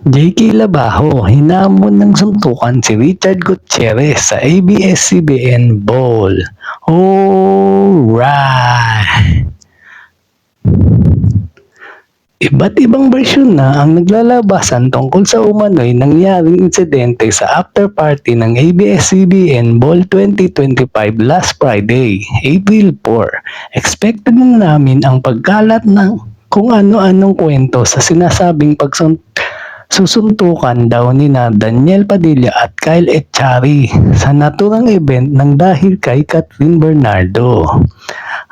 JK Labajo, hinamon ng suntukan si Richard Gutierrez sa ABS-CBN Bowl. Alright! Iba't ibang bersyon na ang naglalabasan tungkol sa umano'y nangyaring insidente sa after party ng ABS-CBN Bowl 2025 last Friday, April 4. Expected na namin ang pagkalat ng kung ano-anong kwento sa sinasabing susuntukan daw ni na Daniel Padilla at Kyle Echari sa naturang event ng dahil kay Catherine Bernardo.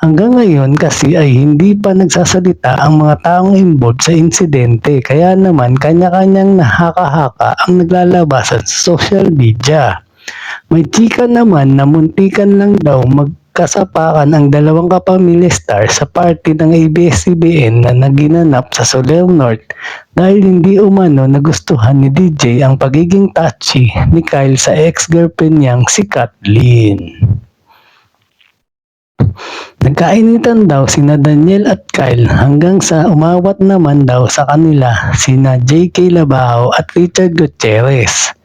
Hanggang ngayon kasi ay hindi pa nagsasalita ang mga taong involved sa insidente kaya naman kanya-kanyang nahaka-haka ang naglalabasan sa social media. May chika naman na muntikan lang daw magkasapakan ang dalawang kapamilya star sa party ng ABS-CBN na naginanap sa Soler North dahil hindi umano nagustuhan ni DJ ang pagiging touchy ni Kyle sa ex-girlfriend niyang si Kathleen. Nagkainitan daw sina Daniel at Kyle hanggang sa umawat naman daw sa kanila sina JK Labajo at Richard Gutierrez.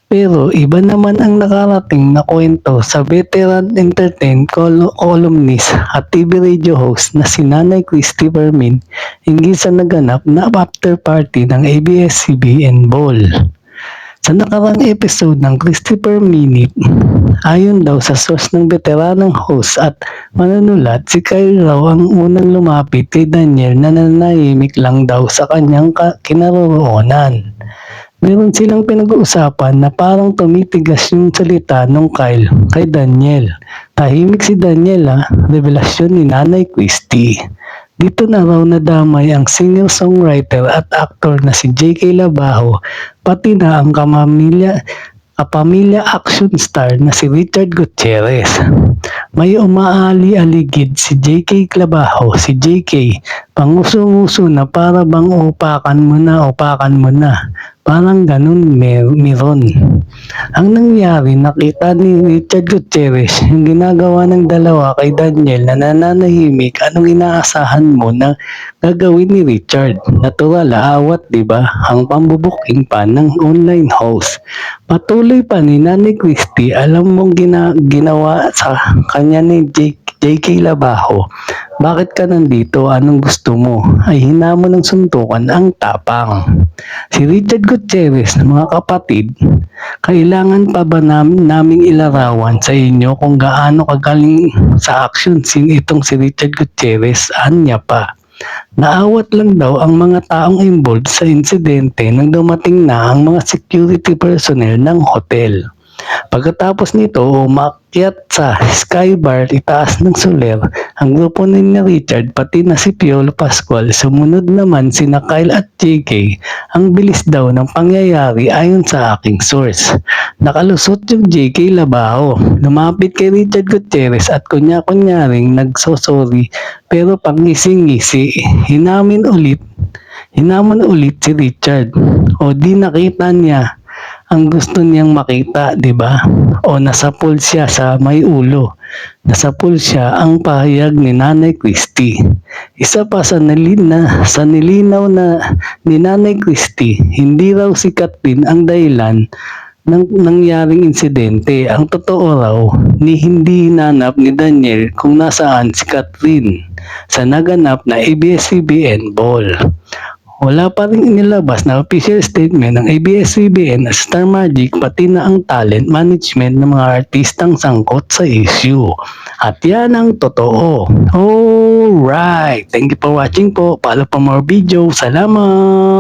Pero iba naman ang nakarating na kwento sa veteran entertain columnist at TV radio host na si Nanay Christy Fermin hinggil sa naganap na after party ng ABS-CBN Bowl. Sa nakarang episode ng Christopher Minute, ayon daw sa source ng veteranang host at manunulat, si Kyle raw ang unang lumapit kay Daniel na nanahimik lang daw sa kanyang kinaroroonan. Meron silang pinag-uusapan na parang tumitigas yung salita ng Kyle kay Daniel. Tahimik si Daniel revelasyon ni Nanay Christy. Dito na raw nadamay ang singer-songwriter at actor na si JK Labajo, pati na ang kapamilya action star na si Richard Gutierrez. May umaali-aligid si JK Labajo, si JK, panguso-nguso na para bang upakan mo na. Parang ganun meron. Ang nangyari, nakita ni Richard Gutierrez yung ginagawa ng dalawa kay Daniel na nananahimik. Anong inaasahan mo na gagawin ni Richard? Natural, awat, diba? Ang pambubuking pa ng online host. Patuloy pa ni Nanay Christy, alam mong ginawa sa kanya ni JK Labajo. Bakit ka nandito? Anong gusto mo? Ay hinamon ng suntukan ang tapang. Si Richard Gutierrez, mga kapatid, kailangan pa ba naming ilarawan sa inyo kung gaano kagaling sa action scene itong si Richard Gutierrez? Anya pa. Naawat lang daw ang mga taong involved sa insidente nang dumating na ang mga security personnel ng hotel. Pagkatapos nito, umakyat sa Skybar itaas ng Soler ang grupo ni Richard pati na si Piolo Pascual. Sumunod naman sina Kyle at JK. Ang bilis daw ng pangyayari ayon sa aking source. Nakalusot yung JK Labajo. Lumapit kay Richard Gutierrez at kunya-kunyaring nagsosorry pero pangisi-ngisi. Hinamon ulit si Richard. O di nakita niya ang gusto niyang makita, di ba? O nasapul siya sa may ulo. Nasapul siya ang pahayag ni Nanay Christy. Isa pa sa nilinaw na ni Nanay Christy, hindi raw si Kathleen ang dahilan ng nangyaring insidente. Ang totoo raw, hindi hinanap ni Daniel kung nasaan si Kathleen sa naganap na ABS-CBN Bowl. Wala pa rin inilabas na official statement ng ABS-CBN at Star Magic pati na ang talent management ng mga artistang sangkot sa issue. At yan ang totoo. Alright! Thank you for watching po. Follow for more video. Salamat!